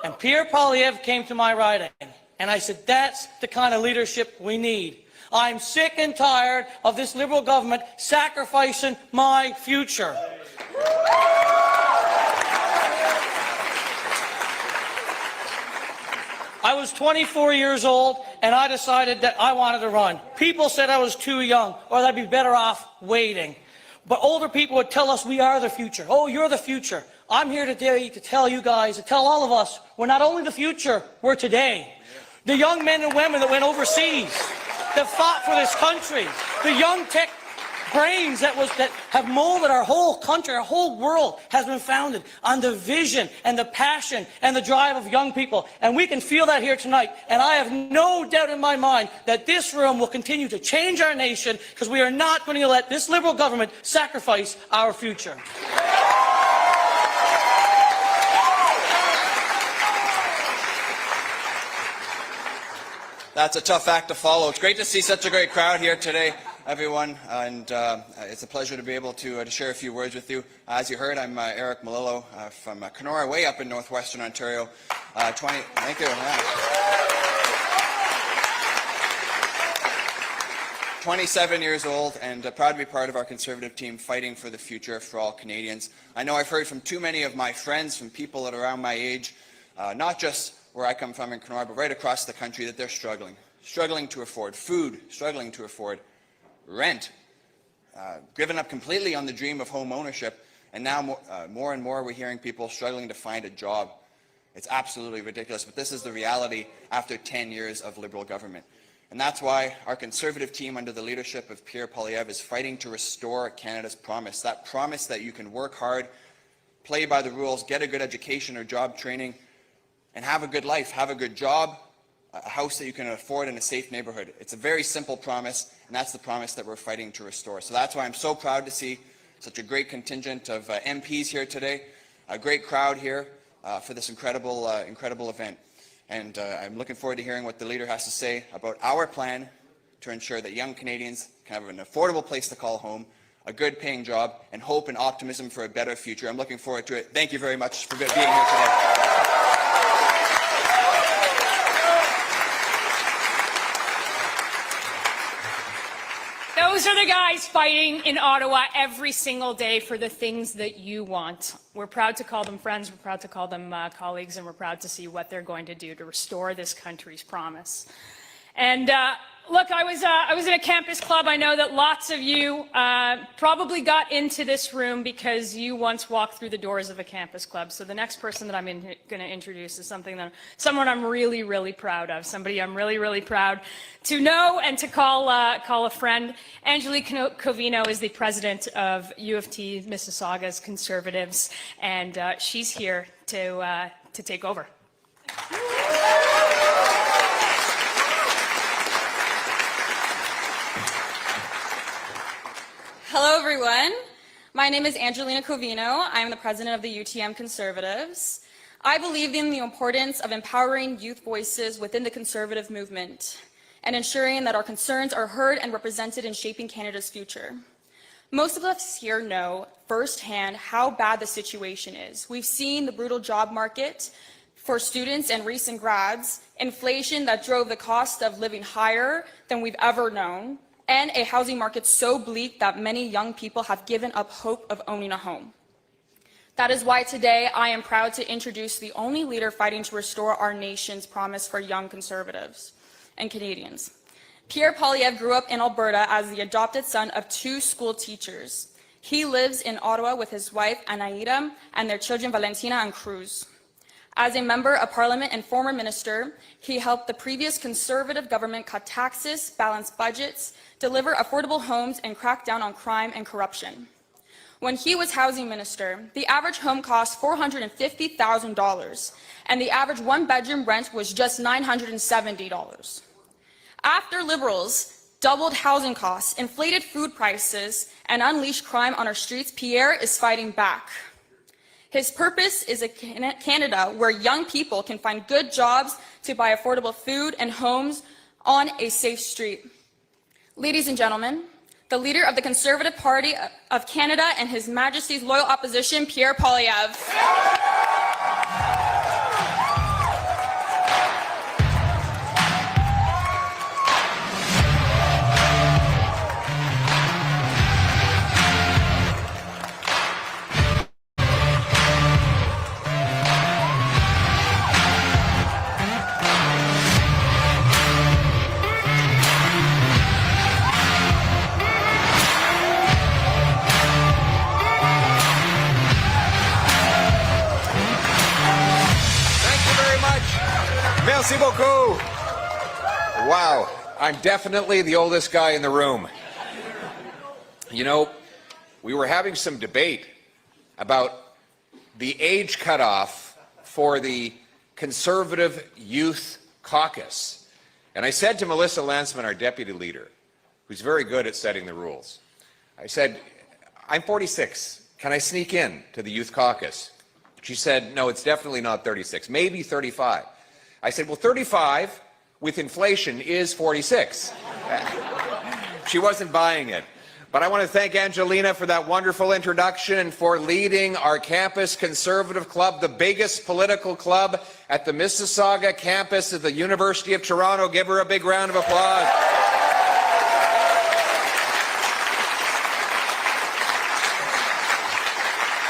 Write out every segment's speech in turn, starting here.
And Pierre Poilievre came to my riding, and I said, that's the kind of leadership we need. I'm sick and tired of this Liberal government sacrificing my future. I was 24 years old, and I decided that I wanted to run. People said I was too young, or that I'd be better off waiting. But older people would tell us we are the future. Oh, you're the future. I'm here today to tell you guys, to tell all of us, we're not only the future, we're today. The young men and women that went overseas, that fought for this country, the young tech brains that have molded our whole country, our whole world has been founded on the vision and the passion and the drive of young people. And we can feel that here tonight. And I have no doubt in my mind that this room will continue to change our nation, because we are not going to let this Liberal government sacrifice our future. That's a tough act to follow. It's great to see such a great crowd here today, everyone, and it's a pleasure to be able to share a few words with you. As you heard, I'm Eric Malillo from Kenora, way up in northwestern Ontario. Thank you. 27 years old, and proud to be part of our Conservative team fighting for the future for all Canadians. I know I've heard from too many of my friends, from people that are around my age, not just where I come from in Kenora, but right across the country, that they're struggling to afford food, struggling to afford rent, given up completely on the dream of home ownership, and now more and more we're hearing people struggling to find a job. It's absolutely ridiculous, but this is the reality after 10 years of Liberal government. And that's why our Conservative team, under the leadership of Pierre Poilievre, is fighting to restore Canada's promise, that promise that you can work hard, play by the rules, get a good education or job training, and have a good life, have a good job, a house that you can afford in a safe neighborhood. It's a very simple promise, and that's the promise that we're fighting to restore. So that's why I'm so proud to see such a great contingent of MPs here today, a great crowd here for this incredible event. And I'm looking forward to hearing what the leader has to say about our plan to ensure that young Canadians can have an affordable place to call home, a good paying job, and hope and optimism for a better future. I'm looking forward to it. Thank you very much for being here today. Those are the guys fighting in Ottawa every single day for the things that you want. We're proud to call them friends, we're proud to call them colleagues, and we're proud to see what they're going to do to restore this country's promise. And look, I was in a campus club. I know that lots of you probably got into this room because you once walked through the doors of a campus club. So the next person that I'm going to introduce is someone I'm really, really proud of, somebody I'm really, really proud to know and to call a friend. Angelique Covino is the president of U of T Mississauga's Conservatives, and she's here to take over. Hello, everyone. My name is Angelina Covino. I am the president of the UTM Conservatives. I believe in the importance of empowering youth voices within the Conservative movement and ensuring that our concerns are heard and represented in shaping Canada's future. Most of us here know firsthand how bad the situation is. We've seen the brutal job market for students and recent grads, inflation that drove the cost of living higher than we've ever known, and a housing market so bleak that many young people have given up hope of owning a home. That is why today I am proud to introduce the only leader fighting to restore our nation's promise for young Conservatives and Canadians. Pierre Poilievre grew up in Alberta as the adopted son of 2 school teachers. He lives in Ottawa with his wife, Anaida, and their children, Valentina and Cruz. As a member of Parliament and former minister, he helped the previous Conservative government cut taxes, balance budgets, deliver affordable homes, and crack down on crime and corruption. When he was housing minister, the average home cost $450,000, and the average one-bedroom rent was just $970. After Liberals doubled housing costs, inflated food prices, and unleashed crime on our streets, Pierre is fighting back. His purpose is a Canada where young people can find good jobs to buy affordable food and homes on a safe street. Ladies and gentlemen, the leader of the Conservative Party of Canada and His Majesty's loyal opposition, Pierre Poilievre. Merci beaucoup. Wow, I'm definitely the oldest guy in the room. You know, we were having some debate about the age cutoff for the Conservative Youth Caucus. And I said to Melissa Lansman, our deputy leader, who's very good at setting the rules, I said, I'm 46. Can I sneak in to the Youth Caucus? She said, no, it's definitely not 36, maybe 35. I said, well, 35 with inflation is 46. She wasn't buying it. But I want to thank Angelina for that wonderful introduction and for leading our campus Conservative Club, the biggest political club at the Mississauga campus of the University of Toronto. Give her a big round of applause.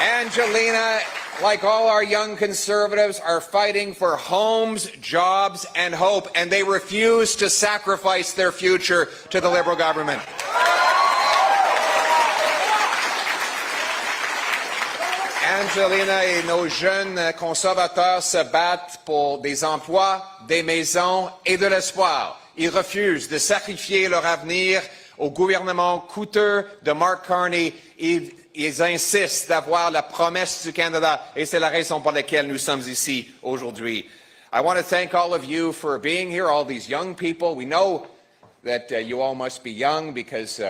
Angelina, like all our young Conservatives, are fighting for homes, jobs, and hope, and they refuse to sacrifice their future to the Liberal government. Angelina et nos jeunes conservateurs se battent pour des emplois, des maisons et de l'espoir. Ils refusent de sacrifier leur avenir au gouvernement coûteux de Mark Carney. Ils insistent d'avoir la promesse du Canada, et c'est la raison pour laquelle nous sommes ici aujourd'hui. I want to thank all of you for being here, all these young people. We know that you all must be young because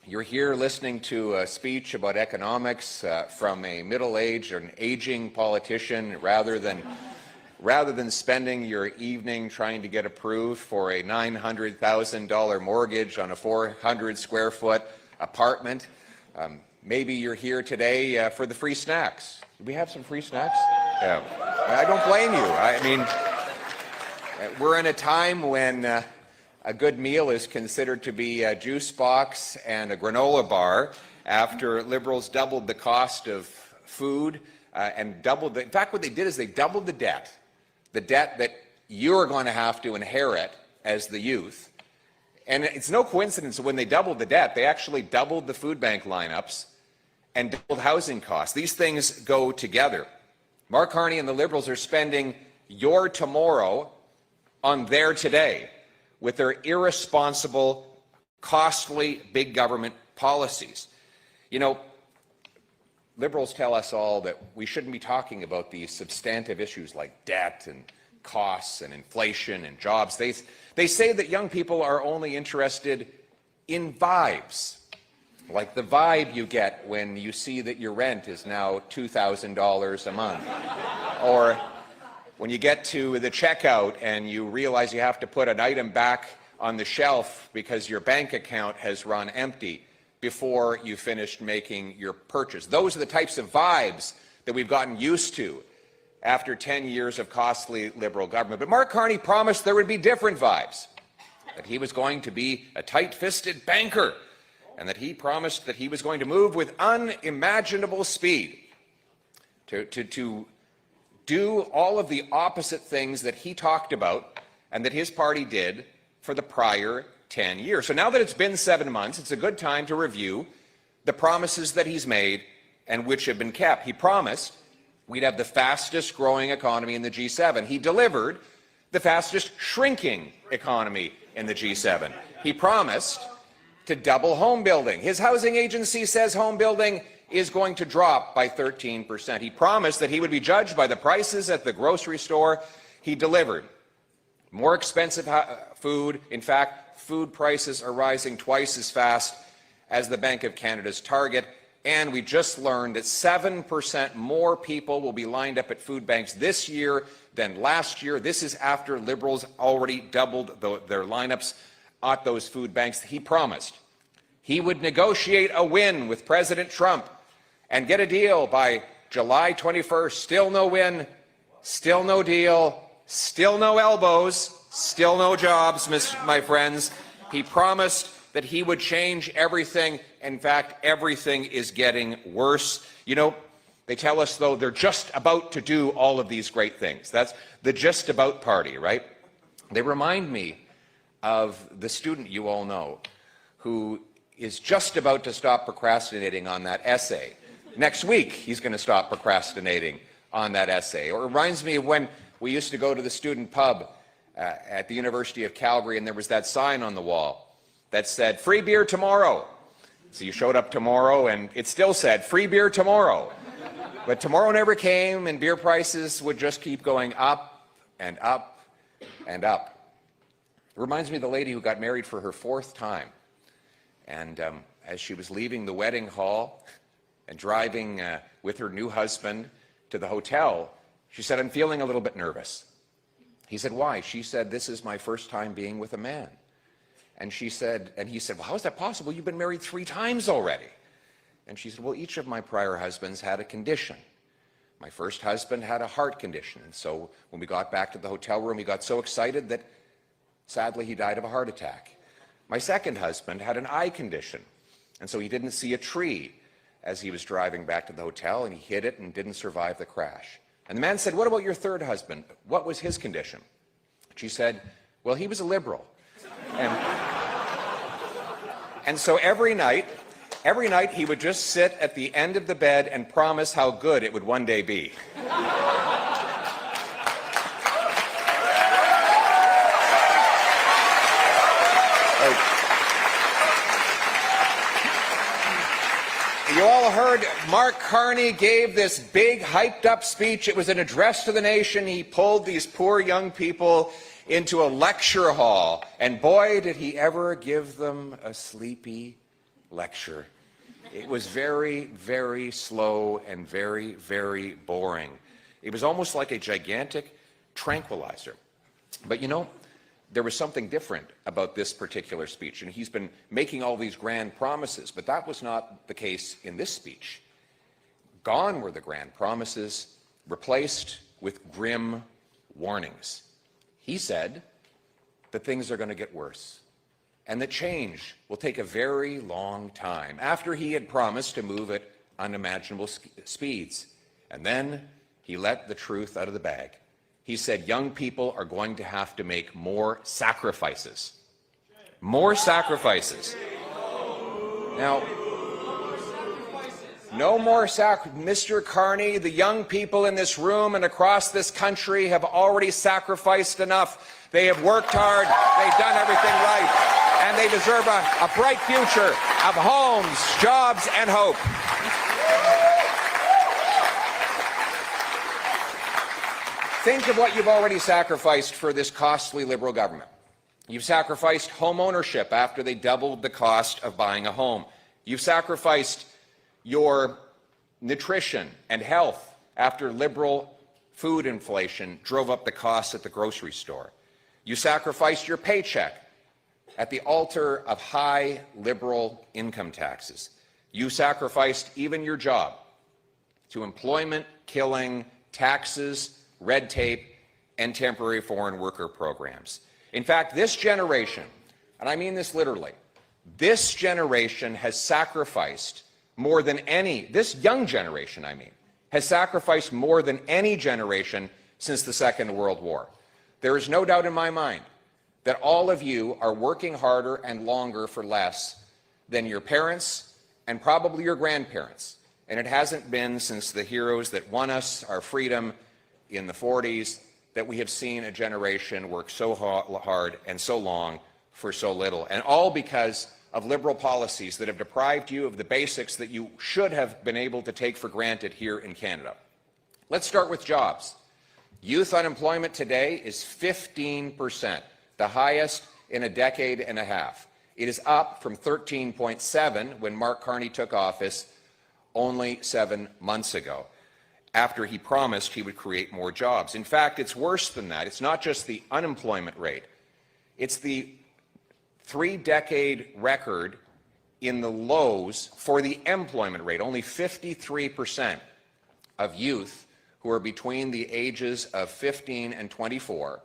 you're here listening to a speech about economics from a middle-aged or an aging politician rather than spending your evening trying to get approved for a $900,000 mortgage on a 400-square-foot apartment. Maybe you're here today for the free snacks. Do we have some free snacks? Yeah. I don't blame you. I mean, we're in a time when a good meal is considered to be a juice box and a granola bar after Liberals doubled the cost of food and doubled in fact, what they did is they doubled the debt that you're going to have to inherit as the youth. And it's no coincidence that when they doubled the debt, they actually doubled the food bank lineups and doubled housing costs. These things go together. Mark Carney and the Liberals are spending your tomorrow on their today with their irresponsible, costly big government policies. You know, Liberals tell us all that we shouldn't be talking about these substantive issues like debt and costs and inflation and jobs. They say that young people are only interested in vibes, like the vibe you get when you see that your rent is now $2,000 a month, or when you get to the checkout and you realize you have to put an item back on the shelf because your bank account has run empty before you finished making your purchase. Those are the types of vibes that we've gotten used to after 10 years of costly Liberal government. But Mark Carney promised there would be different vibes, that he was going to be a tight-fisted banker, and that he promised that he was going to move with unimaginable speed to do all of the opposite things that he talked about and that his party did for the prior 10 years. So now that it's been 7 months, it's a good time to review the promises that he's made and which have been kept. He promised we'd have the fastest growing economy in the G7. He delivered the fastest shrinking economy in the G7. He promised to double home building. His housing agency says home building is going to drop by 13%. He promised that he would be judged by the prices at the grocery store. He delivered. More expensive food. In fact, food prices are rising twice as fast as the Bank of Canada's target. And we just learned that 7% more people will be lined up at food banks this year than last year. This is after Liberals already doubled their lineups at those food banks. He promised he would negotiate a win with President Trump and get a deal by July 21st. Still no win, still no deal, still no elbows, still no jobs, my friends. He promised that he would change everything. In fact, everything is getting worse. You know, they tell us, though, they're just about to do all of these great things. That's the just about party, right? They remind me of the student you all know who is just about to stop procrastinating on that essay. Next week, he's going to stop procrastinating on that essay. Or it reminds me of when we used to go to the student pub at the University of Calgary, and there was that sign on the wall that said, "Free beer tomorrow." So you showed up tomorrow, and it still said, "Free beer tomorrow." But tomorrow never came, and beer prices would just keep going up and up and up. It reminds me of the lady who got married for her 4th time. And as she was leaving the wedding hall and driving with her new husband to the hotel, she said, "I'm feeling a little bit nervous." He said, "Why?" She said, "This is my first time being with a man." And he said, "Well, how is that possible? You've been married 3 times already." And she said, "Well, each of my prior husbands had a condition. My first husband had a heart condition. And so when we got back to the hotel room, he got so excited that sadly he died of a heart attack. My second husband had an eye condition. And so he didn't see a tree as he was driving back to the hotel, and he hit it and didn't survive the crash." And the man said, "What about your third husband? What was his condition?" She said, "Well, he was a liberal." And so every night he would just sit at the end of the bed and promise how good it would one day be. You all heard Mark Carney gave this big hyped up speech. It was an address to the nation. He pulled these poor young people into a lecture hall, and boy, did he ever give them a sleepy lecture. It was very, very slow and very, very boring. It was almost like a gigantic tranquilizer. But you know, there was something different about this particular speech, and he's been making all these grand promises, but that was not the case in this speech. Gone were the grand promises, replaced with grim warnings. He said that things are going to get worse and that change will take a very long time, after he had promised to move at unimaginable speeds. And then he let the truth out of the bag. He said young people are going to have to make more sacrifices. More sacrifices. Now, no more Mr. Carney, the young people in this room and across this country have already sacrificed enough. They have worked hard, they've done everything right, and they deserve a bright future of homes, jobs, and hope. Think of what you've already sacrificed for this costly Liberal government. You've sacrificed home ownership after they doubled the cost of buying a home. You've sacrificed your nutrition and health after Liberal food inflation drove up the costs at the grocery store. You sacrificed your paycheck at the altar of high Liberal income taxes. You sacrificed even your job to employment-killing taxes, red tape, and temporary foreign worker programs. In fact, this generation, and I mean this literally, this generation has sacrificed more than any, this young generation, I mean, has sacrificed more than any generation since the Second World War. There is no doubt in my mind that all of you are working harder and longer for less than your parents and probably your grandparents. And it hasn't been since the heroes that won us our freedom in the 40s that we have seen a generation work so hard and so long for so little. And all because of Liberal policies that have deprived you of the basics that you should have been able to take for granted here in Canada. Let's start with jobs. Youth unemployment today is 15%, the highest in a decade and a half. It is up from 13.7 when Mark Carney took office only 7 months ago, after he promised he would create more jobs. In fact, it's worse than that. It's not just the unemployment rate. It's the 3-decade record in the lows for the employment rate. Only 53% of youth who are between the ages of 15 and 24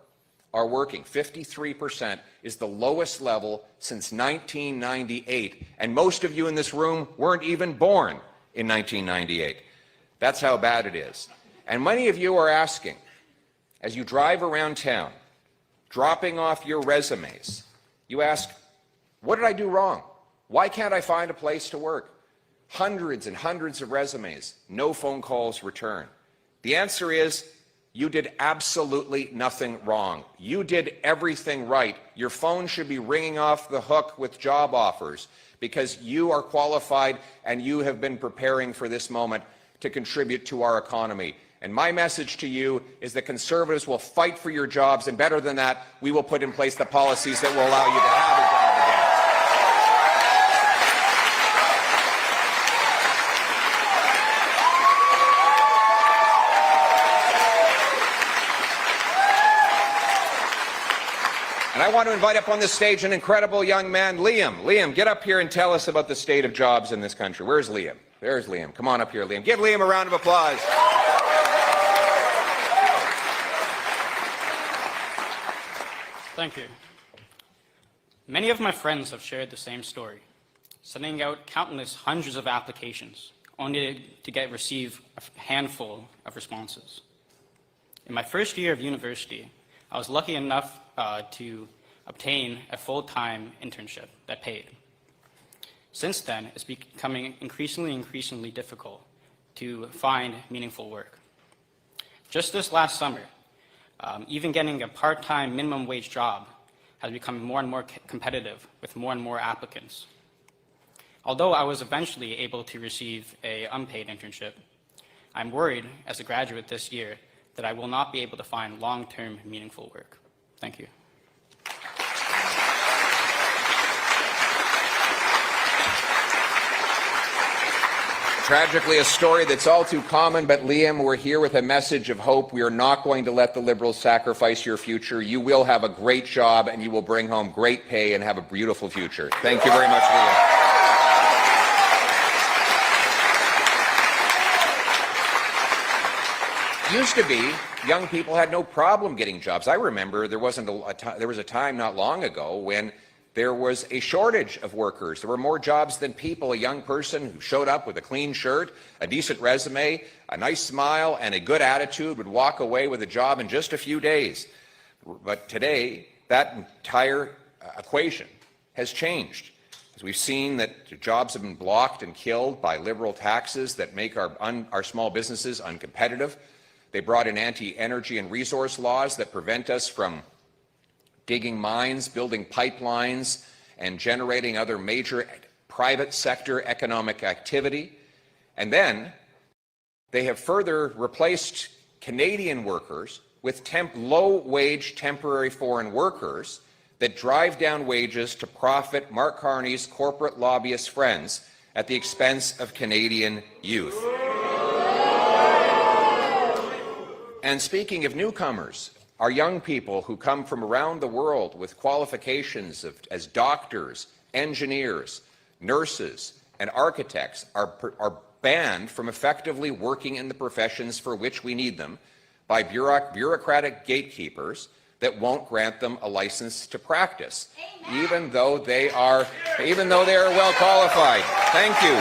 are working. 53% is the lowest level since 1998. And most of you in this room weren't even born in 1998. That's how bad it is. And many of you are asking, as you drive around town, dropping off your resumes, you ask, what did I do wrong? Why can't I find a place to work? Hundreds and hundreds of resumes, no phone calls returned. The answer is You did absolutely nothing wrong. You did everything right. Your phone should be ringing off the hook with job offers because you are qualified and you have been preparing for this moment to contribute to our economy. And my message to you is that Conservatives will fight for your jobs, and better than that, we will put in place the policies that will allow you to have a job again. And I want to invite up on this stage an incredible young man, Liam. Liam, get up here and tell us about the state of jobs in this country. Where's Liam? There's Liam. Come on up here, Liam. Give Liam a round of applause. Thank you. Many of my friends have shared the same story, sending out countless hundreds of applications, only to receive a handful of responses. In my first year of university, I was lucky enough to obtain a full-time internship that paid. Since then, it's becoming increasingly difficult to find meaningful work. Just this last summer, even getting a part-time minimum wage job has become more and more competitive with more and more applicants. Although I was eventually able to receive an unpaid internship, I'm worried as a graduate this year that I will not be able to find long-term meaningful work. Thank you. Tragically, a story that's all too common, but Liam, we're here with a message of hope. We are not going to let the Liberals sacrifice your future. You will have a great job and you will bring home great pay and have a beautiful future. Thank you very much, Liam. Used to be, young people had no problem getting jobs. I remember there was a time not long ago when there was a shortage of workers. There were more jobs than people. A young person who showed up with a clean shirt, a decent resume, a nice smile, and a good attitude would walk away with a job in just a few days. But today, that entire equation has changed. As we've seen that jobs have been blocked and killed by Liberal taxes that make our small businesses uncompetitive. They brought in anti-energy and resource laws that prevent us from digging mines, building pipelines, and generating other major private sector economic activity. And then they have further replaced Canadian workers with low-wage temporary foreign workers that drive down wages to profit Mark Carney's corporate lobbyist friends at the expense of Canadian youth. And speaking of newcomers, our young people who come from around the world with qualifications as doctors, engineers, nurses, and architects are banned from effectively working in the professions for which we need them by bureaucratic gatekeepers that won't grant them a license to practice, even though they are well qualified. Thank you.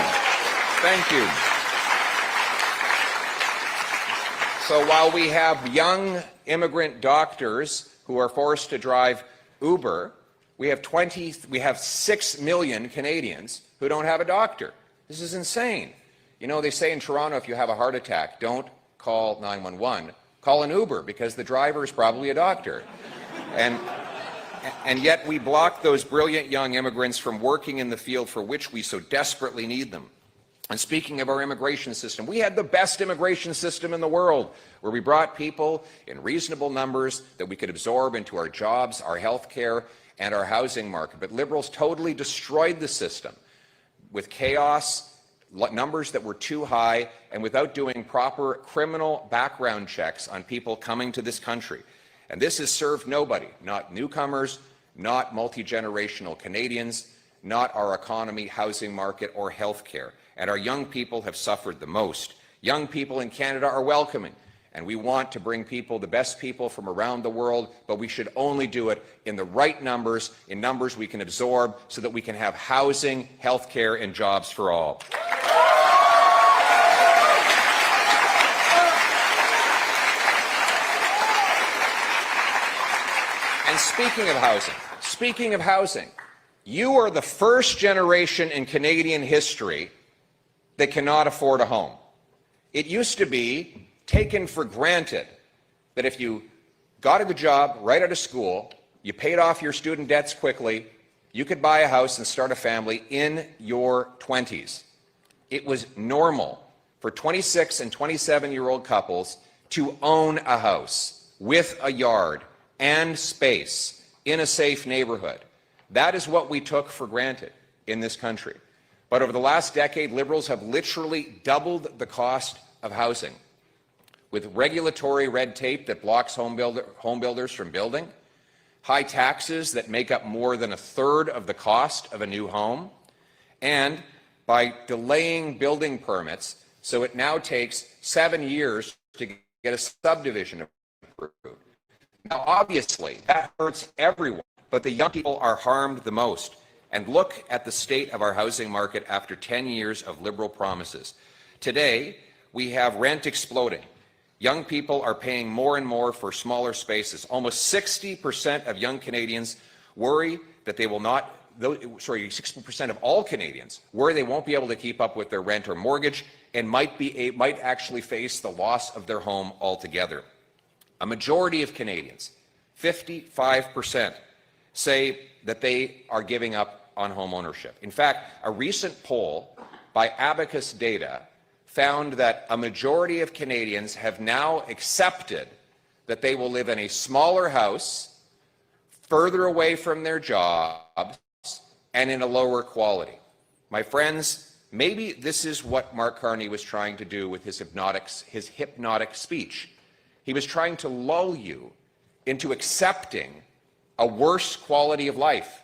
Thank you. So while we have young immigrant doctors who are forced to drive Uber, we have 6 million Canadians who don't have a doctor. This is insane. You know, they say in Toronto, if you have a heart attack, don't call 911, call an Uber because the driver is probably a doctor. And yet we block those brilliant young immigrants from working in the field for which we so desperately need them. And speaking of our immigration system, we had the best immigration system in the world, where we brought people in reasonable numbers that we could absorb into our jobs, our health care, and our housing market. But Liberals totally destroyed the system with chaos, numbers that were too high, and without doing proper criminal background checks on people coming to this country. And this has served nobody, not newcomers, not multi-generational Canadians, not our economy, housing market, or health care. And our young people have suffered the most. Young people in Canada are welcoming, and we want to bring people, the best people from around the world, but we should only do it in the right numbers, in numbers we can absorb, so that we can have housing, health care, and jobs for all. And speaking of housing, you are the first generation in Canadian history that cannot afford a home. It used to be taken for granted that if you got a good job right out of school, you paid off your student debts quickly, you could buy a house and start a family in your 20s. It was normal for 26 and 27-year-old couples to own a house with a yard and space in a safe neighborhood. That is what we took for granted in this country. But over the last decade, Liberals have literally doubled the cost of housing, with regulatory red tape that blocks home builders from building, high taxes that make up more than a third of the cost of a new home, and by delaying building permits, so it now takes 7 years to get a subdivision approved. Now, obviously, that hurts everyone, but the young people are harmed the most. And look at the state of our housing market after 10 years of Liberal promises. Today, we have rent exploding. Young people are paying more and more for smaller spaces. Almost 60% of young Canadians worry that they will not, 60% of all Canadians worry they won't be able to keep up with their rent or mortgage and might actually face the loss of their home altogether. A majority of Canadians, 55%, say that they are giving up on home ownership. In fact, a recent poll by Abacus Data found that a majority of Canadians have now accepted that they will live in a smaller house, further away from their jobs, and in a lower quality. My friends, maybe this is what Mark Carney was trying to do with his hypnotic speech. He was trying to lull you into accepting a worse quality of life.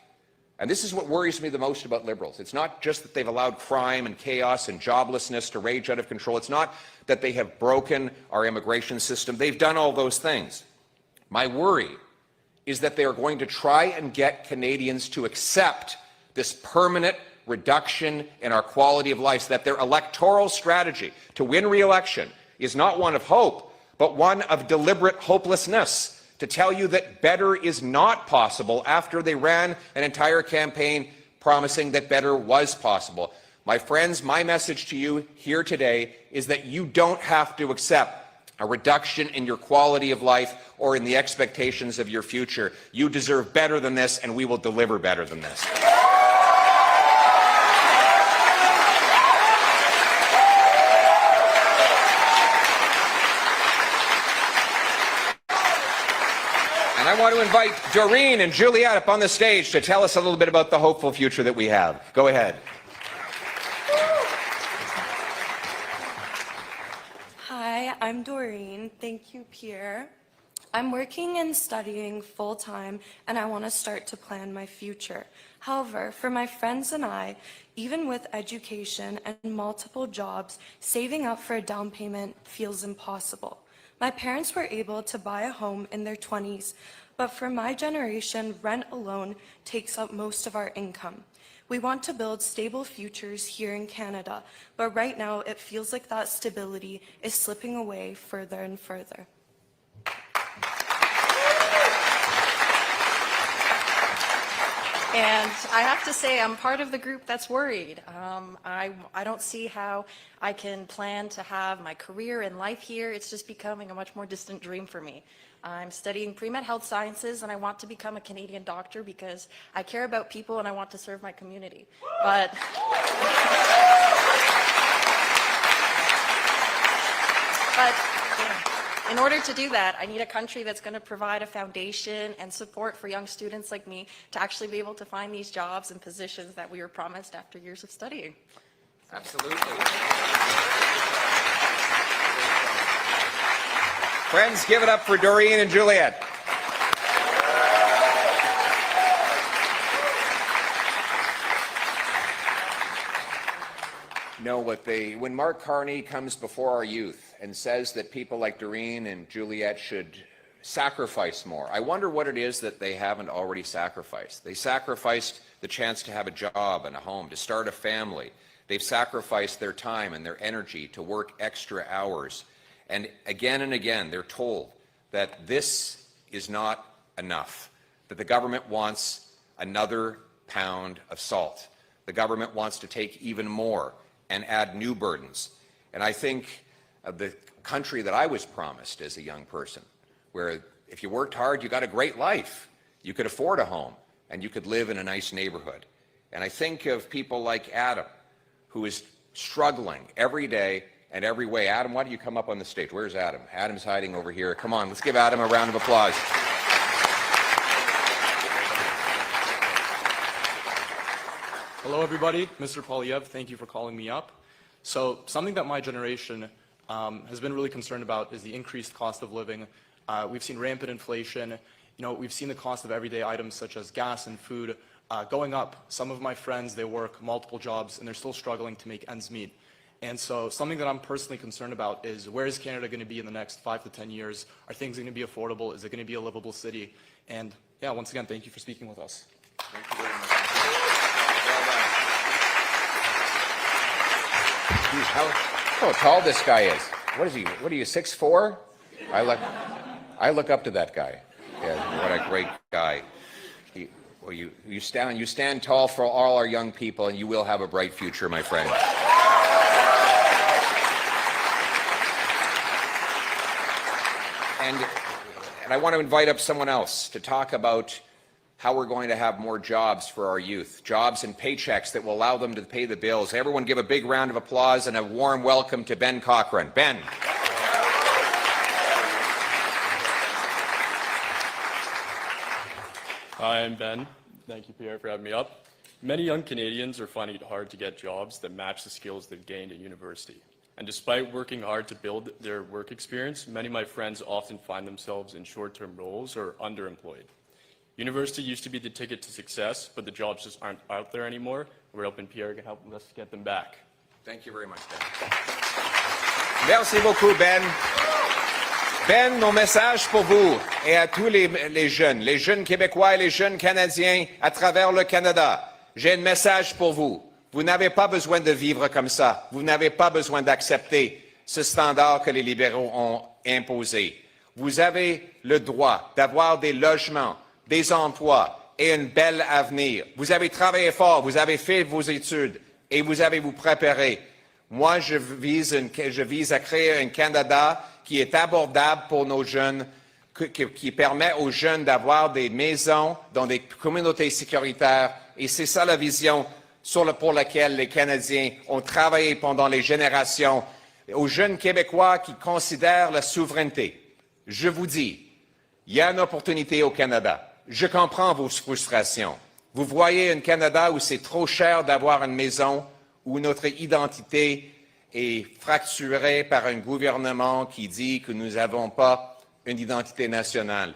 And this is what worries me the most about Liberals. It's not just that they've allowed crime and chaos and joblessness to rage out of control. It's not that they have broken our immigration system. They've done all those things. My worry is that they are going to try and get Canadians to accept this permanent reduction in our quality of life, so that their electoral strategy to win re-election is not one of hope, but one of deliberate hopelessness, to tell you that better is not possible after they ran an entire campaign promising that better was possible. My friends, my message to you here today is that you don't have to accept a reduction in your quality of life or in the expectations of your future. You deserve better than this, and we will deliver better than this. And I want to invite Doreen and Juliette up on the stage to tell us a little bit about the hopeful future that we have. Go ahead. Hi, I'm Doreen. Thank you, Pierre. I'm working and studying full-time, and I want to start to plan my future. However, for my friends and I, even with education and multiple jobs, saving up for a down payment feels impossible. My parents were able to buy a home in their 20s, but for my generation, rent alone takes up most of our income. We want to build stable futures here in Canada, but right now it feels like that stability is slipping away further and further. And I have to say, I'm part of the group that's worried. I don't see how I can plan to have my career and life here. It's just becoming a much more distant dream for me. I'm studying pre-med health sciences, and I want to become a Canadian doctor because I care about people and I want to serve my community. But in order to do that, I need a country that's going to provide a foundation and support for young students like me to actually be able to find these jobs and positions that we were promised after years of studying. Absolutely. Friends, give it up for Doreen and Juliette. Know when Mark Carney comes before our youth and says that people like Doreen and Juliette should sacrifice more, I wonder what it is that they haven't already sacrificed. They sacrificed the chance to have a job and a home, to start a family. They've sacrificed their time and their energy to work extra hours. And again, they're told that this is not enough, that the government wants another pound of salt. The government wants to take even more and add new burdens. And I think of the country that I was promised as a young person, where if you worked hard, you got a great life. You could afford a home, and you could live in a nice neighborhood. And I think of people like Adam, who is struggling every day and every way. Adam, why don't you come up on the stage? Where's Adam? Adam's hiding over here. Come on, let's give Adam a round of applause. Hello, everybody. Mr. Poilievre, thank you for calling me up. So something that my generation has been really concerned about is the increased cost of living. We've seen rampant inflation. We've seen the cost of everyday items such as gas and food going up. Some of my friends, they work multiple jobs, and they're still struggling to make ends meet. And so something that I'm personally concerned about is, where is Canada going to be in the next 5 to 10 years? Are things going to be affordable? Is it going to be a livable city? And yeah, once again, thank you for speaking with us. Thank you very much. Well done. How tall this guy is. What is he? What are you, 6'4"? I look up to that guy. Yeah, what a great guy. You stand tall for all our young people, and you will have a bright future, my friend. And I want to invite up someone else to talk about how we're going to have more jobs for our youth, jobs and paychecks that will allow them to pay the bills. Everyone give a big round of applause and a warm welcome to Ben Cochran. Ben. Hi, I'm Ben. Thank you, Pierre, for having me up. Many young Canadians are finding it hard to get jobs that match the skills they've gained at university. And despite working hard to build their work experience, many of my friends often find themselves in short-term roles or underemployed. University used to be the ticket to success, but the jobs just aren't out there anymore. We're hoping Pierre can help us get them back. Thank you very much, Ben. Merci beaucoup, Ben. Ben, mon message pour vous et à tous les jeunes Québécois et les jeunes Canadiens à travers le Canada. J'ai un message pour vous. Vous n'avez pas besoin de vivre comme ça. Vous n'avez pas besoin d'accepter ce standard que les libéraux ont imposé. Vous avez le droit d'avoir des logements, des emplois et un bel avenir. Vous avez travaillé fort, vous avez fait vos études et vous avez vous préparé. Moi, je vise à créer un Canada qui est abordable pour nos jeunes, qui permet aux jeunes d'avoir des maisons dans des communautés sécuritaires. Et c'est ça la vision pour laquelle les Canadiens ont travaillé pendant les générations. Aux jeunes Québécois qui considèrent la souveraineté, je vous dis, il y a une opportunité au Canada. Je comprends vos frustrations. Vous voyez un Canada où c'est trop cher d'avoir une maison, où notre identité est fracturée par un gouvernement qui dit que nous n'avons pas une identité nationale.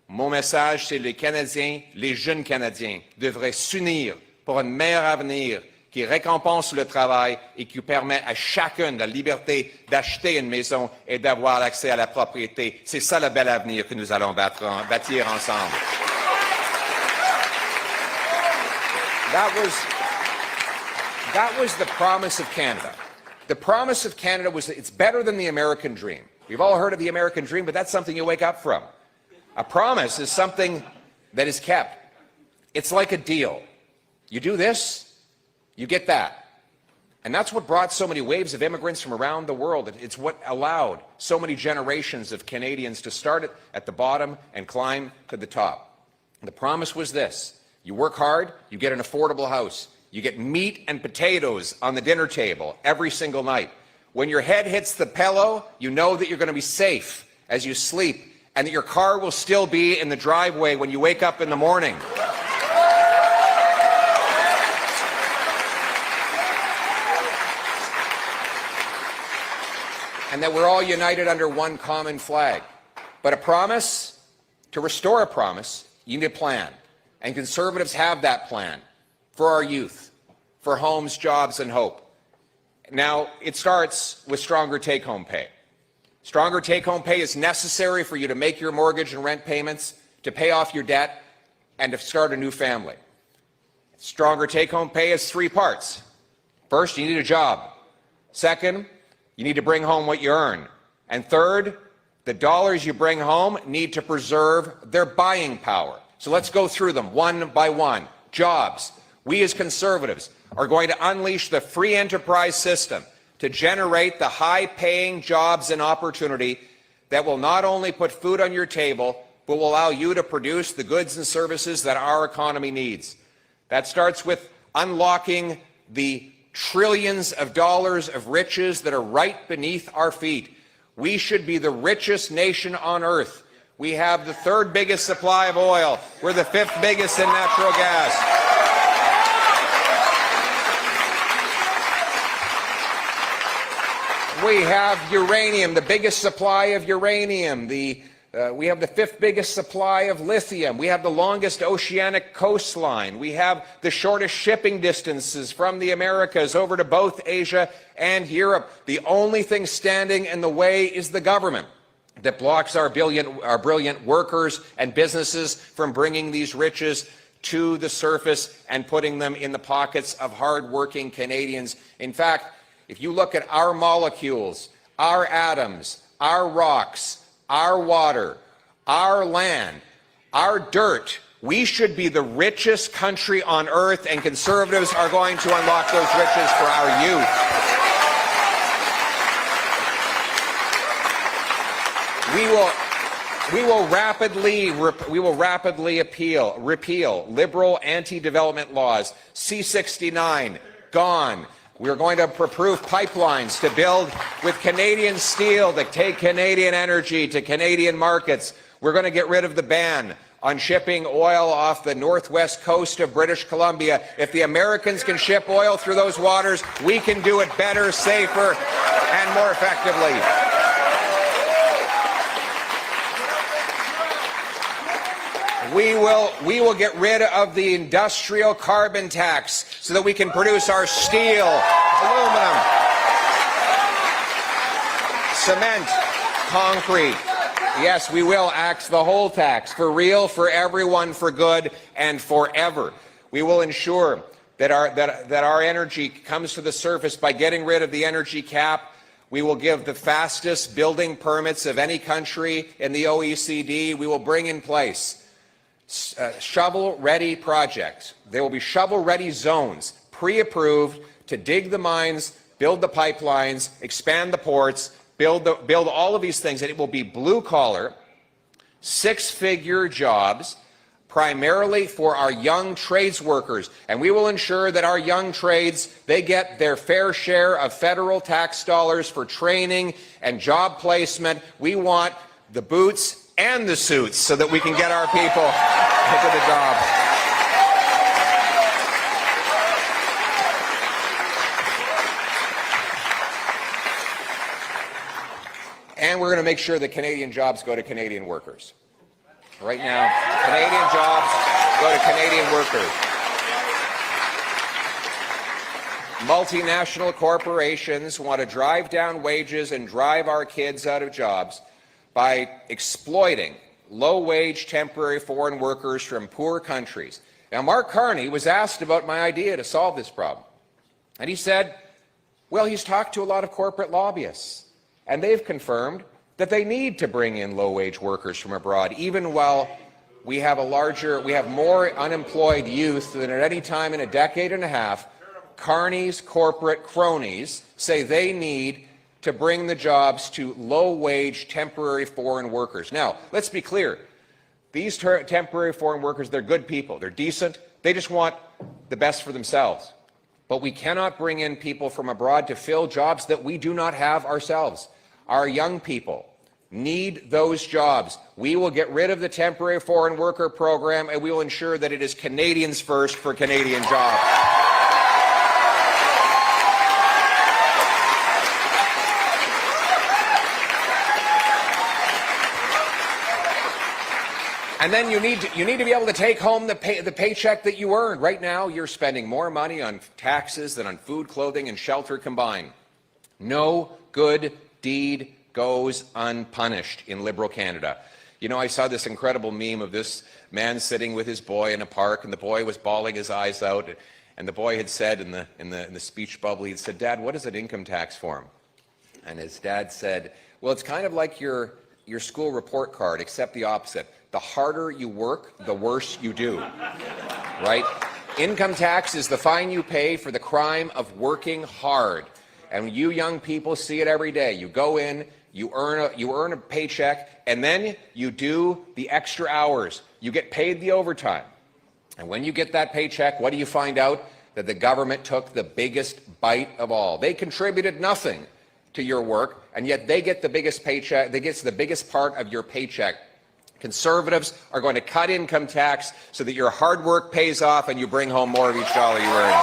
Mon message, c'est les Canadiens, les jeunes Canadiens, devraient s'unir pour un meilleur avenir qui récompense le travail et qui permet à chacun la liberté d'acheter une maison et d'avoir accès à la propriété. C'est ça le bel avenir que nous allons bâtir ensemble. That was the promise of Canada. The promise of Canada was that it's better than the American dream. We've all heard of the American dream, but that's something you wake up from. A promise is something that is kept. It's like a deal. You do this, you get that. And that's what brought so many waves of immigrants from around the world. It's what allowed so many generations of Canadians to start at the bottom and climb to the top. And the promise was this. You work hard, you get an affordable house. You get meat and potatoes on the dinner table every single night. When your head hits the pillow, you know that you're going to be safe as you sleep and that your car will still be in the driveway when you wake up in the morning. And that we're all united under one common flag. But a promise, to restore a promise, you need a plan. And Conservatives have that plan for our youth, for homes, jobs, and hope. Now, it starts with stronger take-home pay. Stronger take-home pay is necessary for you to make your mortgage and rent payments, to pay off your debt, and to start a new family. Stronger take-home pay is 3 parts. First, you need a job. Second, you need to bring home what you earn. And third, the dollars you bring home need to preserve their buying power. So let's go through them one by one. Jobs. We as Conservatives are going to unleash the free enterprise system to generate the high-paying jobs and opportunity that will not only put food on your table, but will allow you to produce the goods and services that our economy needs. That starts with unlocking the trillions of dollars of riches that are right beneath our feet. We should be the richest nation on earth. We have the 3rd biggest supply of oil. We're the 5th biggest in natural gas. We have uranium, the biggest supply of uranium. We have the 5th biggest supply of lithium. We have the longest oceanic coastline. We have the shortest shipping distances from the Americas over to both Asia and Europe. The only thing standing in the way is the government that blocks our brilliant workers and businesses from bringing these riches to the surface and putting them in the pockets of hard-working Canadians. In fact, if you look at our molecules, our atoms, our rocks, our water, our land, our dirt, we should be the richest country on earth, and Conservatives are going to unlock those riches for our youth. We will rapidly repeal liberal anti-development laws. C-69, gone. We're going to approve pipelines to build with Canadian steel, to take Canadian energy to Canadian markets. We're going to get rid of the ban on shipping oil off the northwest coast of British Columbia. If the Americans can ship oil through those waters, we can do it better, safer, and more effectively. We will get rid of the industrial carbon tax so that we can produce our steel, aluminum, cement, concrete. Yes, we will axe the whole tax, for real, for everyone, for good, and forever. We will ensure that our energy comes to the surface by getting rid of the energy cap. We will give the fastest building permits of any country in the OECD. We will bring in place shovel-ready projects. There will be shovel-ready zones, pre-approved, to dig the mines, build the pipelines, expand the ports, build all of these things, and it will be blue-collar, 6-figure jobs, primarily for our young trades workers. And we will ensure that our young trades, they get their fair share of federal tax dollars for training and job placement. We want the boots and the suits so that we can get our people into the job. And we're going to make sure that Canadian jobs go to Canadian workers. Right now, Canadian jobs go to Canadian workers. Multinational corporations want to drive down wages and drive our kids out of jobs by exploiting low-wage temporary foreign workers from poor countries. Now, Mark Carney was asked about my idea to solve this problem. And he said, well, he's talked to a lot of corporate lobbyists, and they've confirmed that they need to bring in low-wage workers from abroad, even while we have more unemployed youth than at any time in a decade and a half. Carney's corporate cronies say they need to bring the jobs to low-wage temporary foreign workers. Now, let's be clear. These temporary foreign workers, they're good people. They're decent. They just want the best for themselves. But we cannot bring in people from abroad to fill jobs that we do not have ourselves. Our young people need those jobs. We will get rid of the temporary foreign worker program, and we will ensure that it is Canadians first for Canadian jobs. And then you need to be able to take home the paycheck that you earned. Right now, you're spending more money on taxes than on food, clothing, and shelter combined. No good deed goes unpunished in Liberal Canada. You know, I saw this incredible meme of this man sitting with his boy in a park, and the boy was bawling his eyes out, and the boy had said in the speech bubble, he said, "Dad, what is an income tax form?" And his dad said, "Well, it's kind of like your school report card, except the opposite. The harder you work, the worse you do." Right? Income tax is the fine you pay for the crime of working hard. And you young people see it every day. You go in, You earn a paycheck, and then you do the extra hours. You get paid the overtime. And when you get that paycheck, what do you find out? That the government took the biggest bite of all. They contributed nothing to your work, and yet they get the biggest paycheck. They get the biggest part of your paycheck. Conservatives are going to cut income tax so that your hard work pays off and you bring home more of each dollar you earn.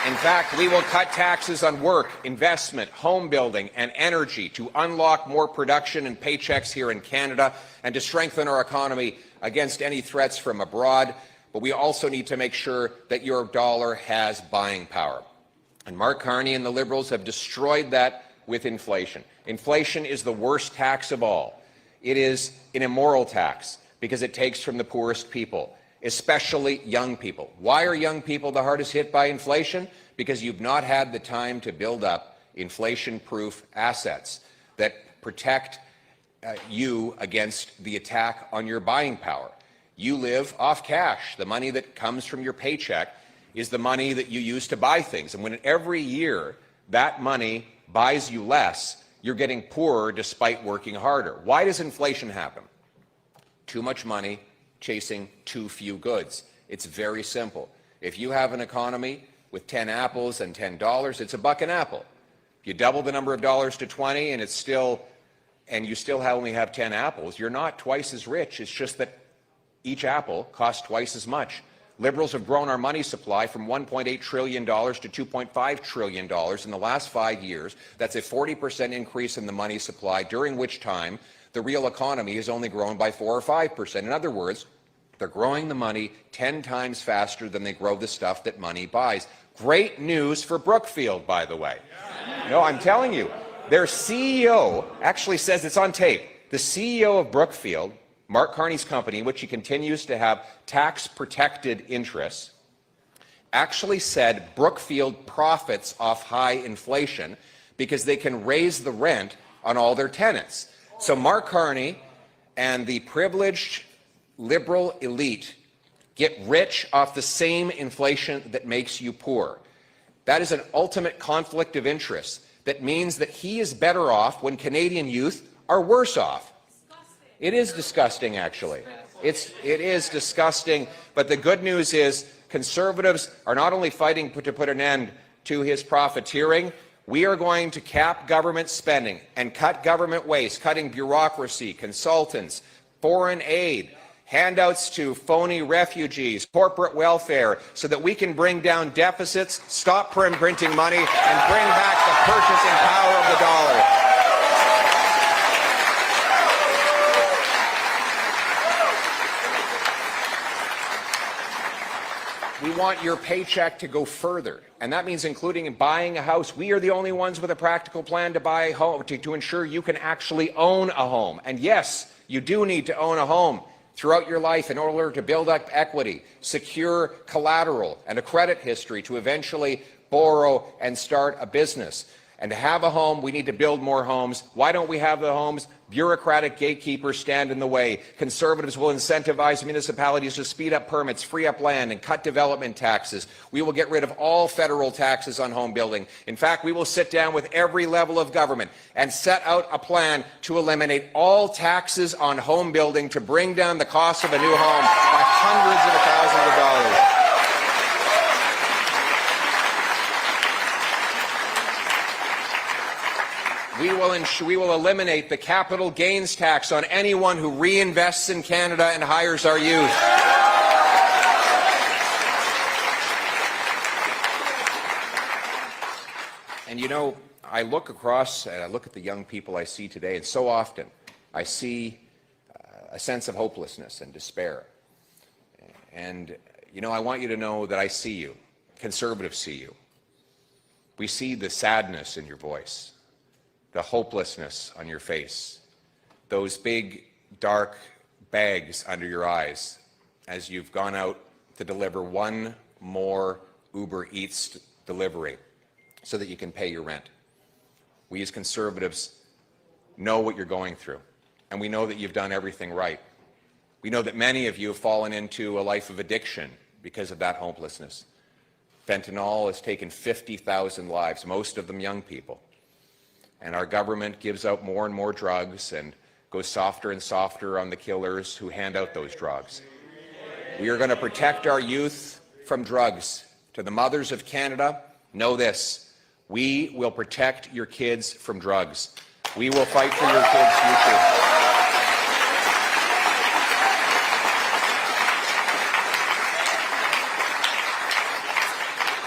In fact, we will cut taxes on work, investment, home building, and energy to unlock more production and paychecks here in Canada and to strengthen our economy against any threats from abroad. But we also need to make sure that your dollar has buying power. And Mark Carney and the Liberals have destroyed that with inflation. Inflation is the worst tax of all. It is an immoral tax because it takes from the poorest people, especially young people. Why are young people the hardest hit by inflation? Because you've not had the time to build up inflation-proof assets that protect you against the attack on your buying power. You live off cash. The money that comes from your paycheck is the money that you use to buy things. And when every year that money buys you less, you're getting poorer despite working harder. Why does inflation happen? Too much money chasing too few goods. It's very simple. If you have an economy with 10 apples and $10, it's $1 an apple. If you double the number of dollars to 20 and you still only have 10 apples, you're not twice as rich. It's just that each apple costs twice as much. Liberals have grown our money supply from $1.8 trillion to $2.5 trillion in the last 5 years. That's a 40% increase in the money supply, during which time the real economy has only grown by 4 or 5%. In other words, they're growing the money 10 times faster than they grow the stuff that money buys. Great news for Brookfield, by the way. No, I'm telling you, their CEO actually says, it's on tape, the CEO of Brookfield, Mark Carney's company, in which he continues to have tax-protected interests, actually said Brookfield profits off high inflation because they can raise the rent on all their tenants. So Mark Carney and the privileged liberal elite get rich off the same inflation that makes you poor. That is an ultimate conflict of interest that means that he is better off when Canadian youth are worse off. It is disgusting, actually. It is disgusting. But the good news is Conservatives are not only fighting to put an end to his profiteering, we are going to cap government spending and cut government waste, cutting bureaucracy, consultants, foreign aid, handouts to phony refugees, corporate welfare, so that we can bring down deficits, stop printing money, and bring back the purchasing power of the dollar. We want your paycheck to go further, and that means including buying a house. We are the only ones with a practical plan to buy a home, to ensure you can actually own a home. And yes, you do need to own a home throughout your life in order to build up equity, secure collateral, and a credit history to eventually borrow and start a business. And to have a home, we need to build more homes. Why don't we have the homes? Bureaucratic gatekeepers stand in the way. Conservatives will incentivize municipalities to speed up permits, free up land, and cut development taxes. We will get rid of all federal taxes on home building. In fact, we will sit down with every level of government and set out a plan to eliminate all taxes on home building to bring down the cost of a new home by hundreds of thousands of dollars. We will eliminate the capital gains tax on anyone who reinvests in Canada and hires our youth. And you know, I look across and I look at the young people I see today, and so often I see a sense of hopelessness and despair. And you know, I want you to know that I see you. Conservatives see you. We see the sadness in your voice, the hopelessness on your face, those big, dark bags under your eyes as you've gone out to deliver one more Uber Eats delivery so that you can pay your rent. We as Conservatives know what you're going through, and we know that you've done everything right. We know that many of you have fallen into a life of addiction because of that hopelessness. Fentanyl has taken 50,000 lives, most of them young people. And our government gives out more and more drugs and goes softer and softer on the killers who hand out those drugs. We are going to protect our youth from drugs. To the mothers of Canada, know this: we will protect your kids from drugs. We will fight for your kids' future.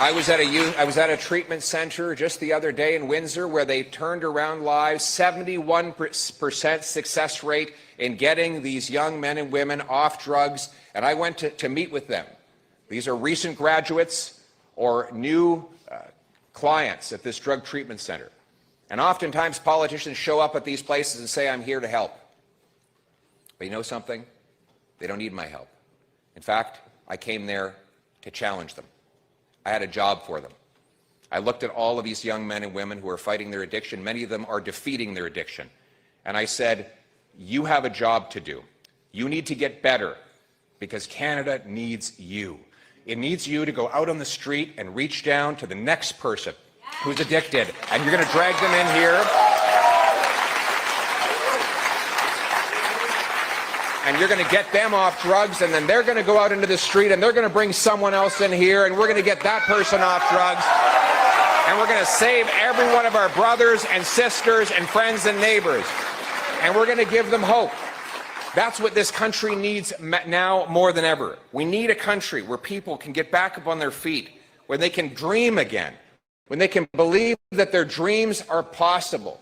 I was at a treatment center just the other day in Windsor where they turned around lives, 71% success rate in getting these young men and women off drugs, and I went to meet with them. These are recent graduates or new clients at this drug treatment center. And oftentimes politicians show up at these places and say, I'm here to help. But you know something? They don't need my help. In fact, I came there to challenge them. I had a job for them. I looked at all of these young men and women who are fighting their addiction. Many of them are defeating their addiction. And I said, you have a job to do. You need to get better because Canada needs you. It needs you to go out on the street and reach down to the next person who's addicted. And you're going to drag them in here. And you're going to get them off drugs, and then they're going to go out into the street, and they're going to bring someone else in here, and we're going to get that person off drugs, and we're going to save every one of our brothers and sisters and friends and neighbors, and we're going to give them hope. That's what this country needs now more than ever. We need a country where people can get back up on their feet, where they can dream again, when they can believe that their dreams are possible.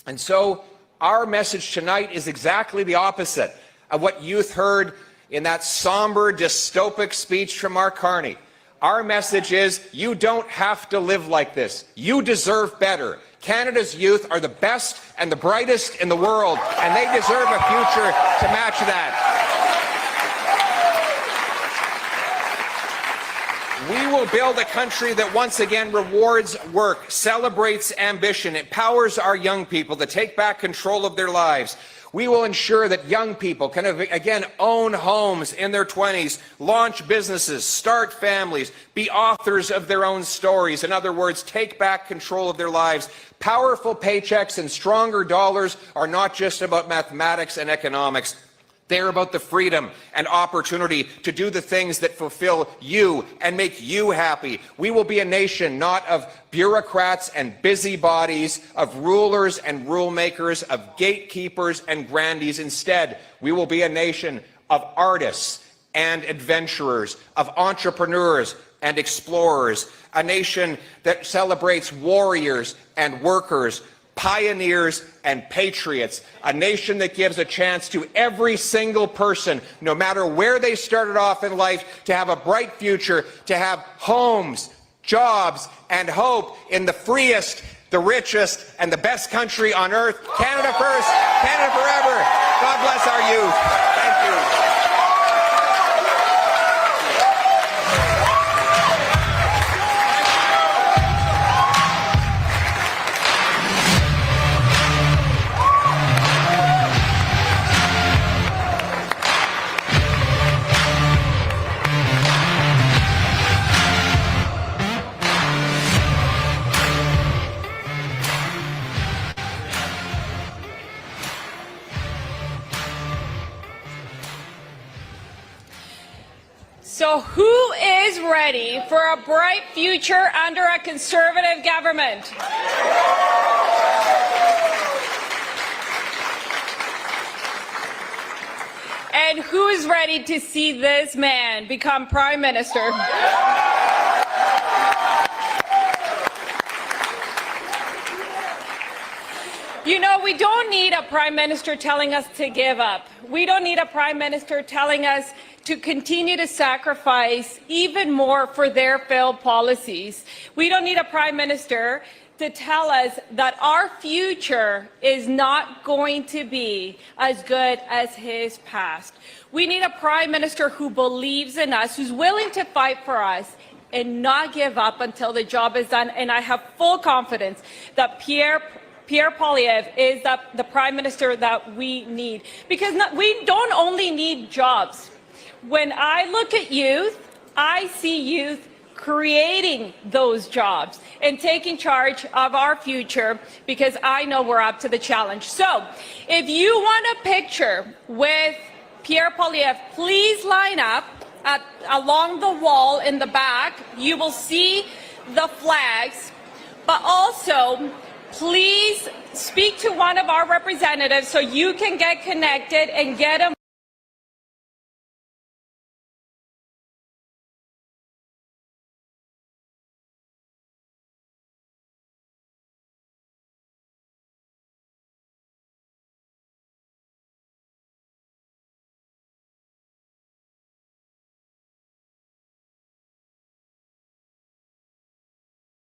And so our message tonight is exactly the opposite of what youth heard in that somber, dystopic speech from Mark Carney. Our message is, you don't have to live like this. You deserve better. Canada's youth are the best and the brightest in the world, and they deserve a future to match that. We will build a country that once again rewards work, celebrates ambition, empowers our young people to take back control of their lives. We will ensure that young people can, again, own homes in their 20s, launch businesses, start families, be authors of their own stories. In other words, take back control of their lives. Powerful paychecks and stronger dollars are not just about mathematics and economics. They're about the freedom and opportunity to do the things that fulfill you and make you happy. We will be a nation not of bureaucrats and busybodies, of rulers and rule makers, of gatekeepers and grandees. Instead, we will be a nation of artists and adventurers, of entrepreneurs and explorers, a nation that celebrates warriors and workers, pioneers and patriots, a nation that gives a chance to every single person, no matter where they started off in life, to have a bright future, to have homes, jobs, and hope in the freest, the richest, and the best country on earth. Canada first, Canada forever. God bless our youth. Thank you. So who is ready for a bright future under a Conservative government? And who is ready to see this man become Prime Minister? You know, we don't need a Prime Minister telling us to give up. We don't need a Prime Minister telling us to continue to sacrifice even more for their failed policies. We don't need a Prime Minister to tell us that our future is not going to be as good as his past. We need a Prime Minister who believes in us, who's willing to fight for us and not give up until the job is done. And I have full confidence that Pierre Poilievre is the Prime Minister that we need. Because we don't only need jobs. When I look at youth I see youth creating those jobs and taking charge of our future, because I know we're up to the challenge. So if you want a picture with Pierre Poilievre, please line up along the wall in the back. You will see the flags, but also please speak to one of our representatives so you can get connected and get a